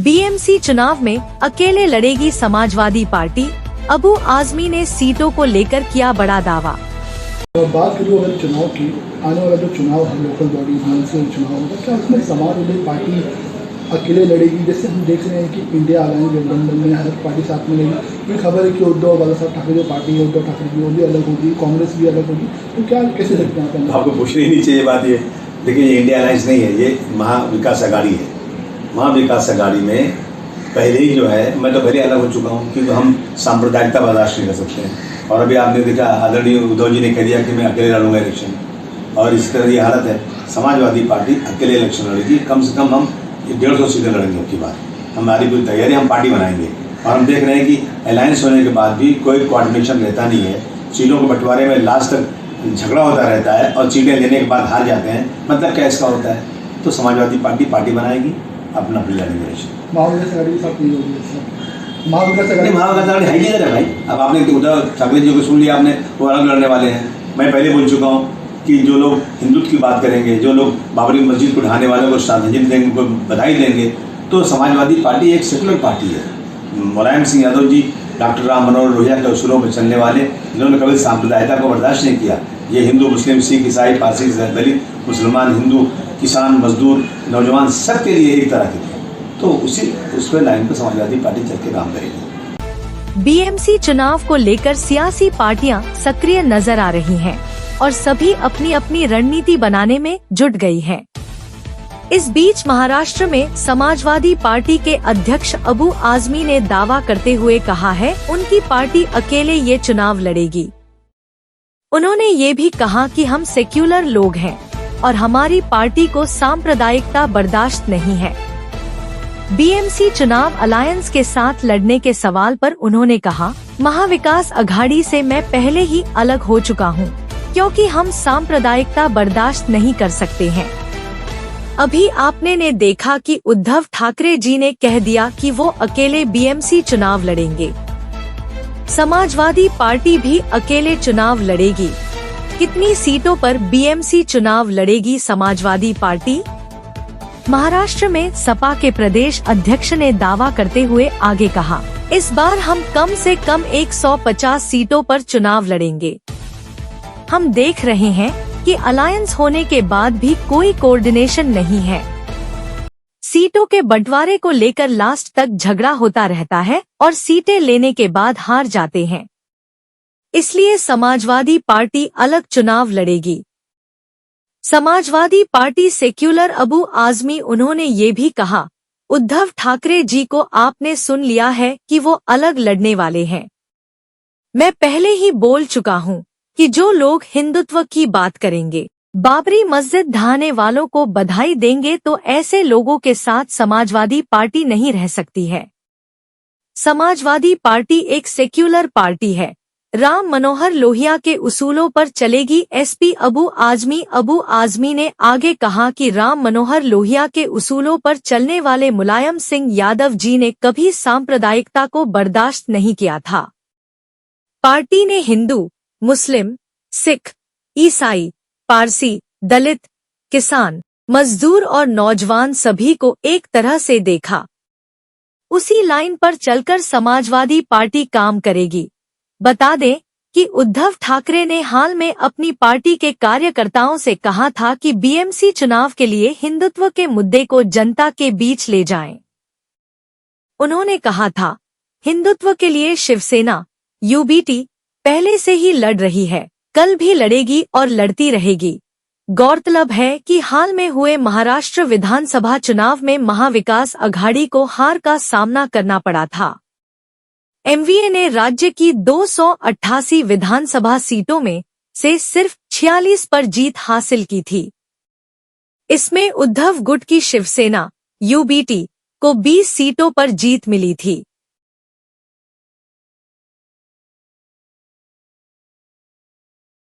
BMC चुनाव में अकेले लड़ेगी समाजवादी पार्टी, अबू आजमी ने सीटों को लेकर किया बड़ा दावा। बात करूँ अगर चुनाव की, आने वाला जो चुनाव है लोकल बॉडी म्यूनसिपल चुनाव होगा, क्या उसमें समाजवादी पार्टी अकेले लड़ेगी? जैसे हम देख रहे हैं कि इंडिया अलायंस गठबंधन में हर पार्टी साथ में लड़ेगी। ये खबर है कि उद्धव बाला साहब ठाकरे जो पार्टी है, उद्धव ठाकरे की वो भी अलग होगी, कांग्रेस भी अलग होगी। तो क्या कैसे लगता है आपको पूछनी नहीं चाहिए बात ये। देखिए, ये इंडिया अलायंस नहीं है, ये महाविकास अघाड़ी है। महाविकास अघाड़ी में पहले ही जो है, मैं तो पहले अलग हो चुका हूँ क्योंकि हम सांप्रदायिकता बर्दाश्त नहीं कर सकते हैं। और अभी आपने देखा, आदरणीय उद्धव जी ने कह दिया कि मैं अकेले लड़ूंगा इलेक्शन, और इस तरह ये हालत है। समाजवादी पार्टी अकेले इलेक्शन लड़ेगी, कम से कम हम 150 सीटें लड़ेंगे की बात। हमारी पूरी तैयारी, हम पार्टी बनाएंगे। और हम देख रहे हैं कि अलायंस होने के बाद भी कोई कोऑर्डिनेशन रहता नहीं है। सीटों के बंटवारे में लास्ट तक झगड़ा होता रहता है और सीटें लेने के बाद हार जाते हैं। मतलब क्या इसका होता है? तो समाजवादी पार्टी बनाएगी, अपना लड़ेंगे। महाविकास अघाड़ी के साथ नहीं होगी। महाविकास अघाड़ी है ही है भाई। अब आपने उद्धव ठाकरे जी को सुन लिया आपने, वो अलग लड़ने वाले हैं। मैं पहले बोल चुका हूँ कि जो लोग हिंदुत्व की बात करेंगे, जो लोग बाबरी मस्जिद को ढहाने वालों को श्रद्धांजलि देंगे, उनको बधाई देंगे, तो समाजवादी पार्टी एक सेकुलर पार्टी है। मुलायम सिंह यादव जी डॉक्टर राम मनोहर लोहिया के उसूलों में चलने वाले, जिन्होंने कभी सांप्रदायिकता को बर्दाश्त नहीं किया। ये हिंदू, मुस्लिम, सिख, ईसाई, पारसी, दलित, मुसलमान, हिंदू, किसान, मजदूर, नौजवान, सबके लिए एक तरह के थे। तो उस लाइन पर समाजवादी पार्टी चल के काम करेगी। बीएमसी चुनाव को लेकर सियासी पार्टियां सक्रिय नजर आ रही हैं और सभी अपनी अपनी रणनीति बनाने में जुट गई हैं। इस बीच महाराष्ट्र में समाजवादी पार्टी के अध्यक्ष अबू आजमी ने दावा करते हुए कहा है, उनकी पार्टी अकेले ये चुनाव लड़ेगी। उन्होंने ये भी कहा कि हम सेक्युलर लोग हैं और हमारी पार्टी को सांप्रदायिकता बर्दाश्त नहीं है। बीएमसी चुनाव अलायंस के साथ लड़ने के सवाल पर उन्होंने कहा, महाविकास अघाड़ी से मैं पहले ही अलग हो चुका हूँ क्योंकि हम सांप्रदायिकता बर्दाश्त नहीं कर सकते हैं। अभी आपने ने देखा कि उद्धव ठाकरे जी ने कह दिया कि वो अकेले बीएमसी चुनाव लड़ेंगे। समाजवादी पार्टी भी अकेले चुनाव लड़ेगी। कितनी सीटों पर बीएमसी चुनाव लड़ेगी समाजवादी पार्टी? महाराष्ट्र में सपा के प्रदेश अध्यक्ष ने दावा करते हुए आगे कहा, इस बार हम कम से कम 150 सीटों पर चुनाव लड़ेंगे। हम देख रहे हैं कि अलायंस होने के बाद भी कोई कोऑर्डिनेशन नहीं है। सीटों के बंटवारे को लेकर लास्ट तक झगड़ा होता रहता है और सीटें लेने के बाद हार जाते हैं। इसलिए समाजवादी पार्टी अलग चुनाव लड़ेगी। समाजवादी पार्टी सेक्युलर अबू आजमी, उन्होंने ये भी कहा, उद्धव ठाकरे जी को आपने सुन लिया है कि वो अलग लड़ने वाले हैं। मैं पहले ही बोल चुका हूँ कि जो लोग हिंदुत्व की बात करेंगे, बाबरी मस्जिद ढहाने वालों को बधाई देंगे, तो ऐसे लोगों के साथ समाजवादी पार्टी नहीं रह सकती है। समाजवादी पार्टी एक सेक्युलर पार्टी है, राम मनोहर लोहिया के उसूलों पर चलेगी। एसपी अबू आजमी ने आगे कहा कि राम मनोहर लोहिया के उसूलों पर चलने वाले मुलायम सिंह यादव जी ने कभी सांप्रदायिकता को बर्दाश्त नहीं किया था। पार्टी ने हिंदू, मुस्लिम, सिख, ईसाई, पारसी, दलित, किसान, मजदूर और नौजवान सभी को एक तरह से देखा। उसी लाइन पर चलकर समाजवादी पार्टी काम करेगी। बता दें कि उद्धव ठाकरे ने हाल में अपनी पार्टी के कार्यकर्ताओं से कहा था कि बीएमसी चुनाव के लिए हिंदुत्व के मुद्दे को जनता के बीच ले जाएं। उन्होंने कहा था, हिंदुत्व के लिए शिवसेना यूबीटी पहले से ही लड़ रही है, कल भी लड़ेगी और लड़ती रहेगी। गौरतलब है कि हाल में हुए महाराष्ट्र विधानसभा चुनाव में महाविकास अघाड़ी को हार का सामना करना पड़ा था। एमवीए ने राज्य की 288 विधानसभा सीटों में से सिर्फ 46 पर जीत हासिल की थी। इसमें उद्धव गुट की शिवसेना यूबीटी को 20 सीटों पर जीत मिली थी।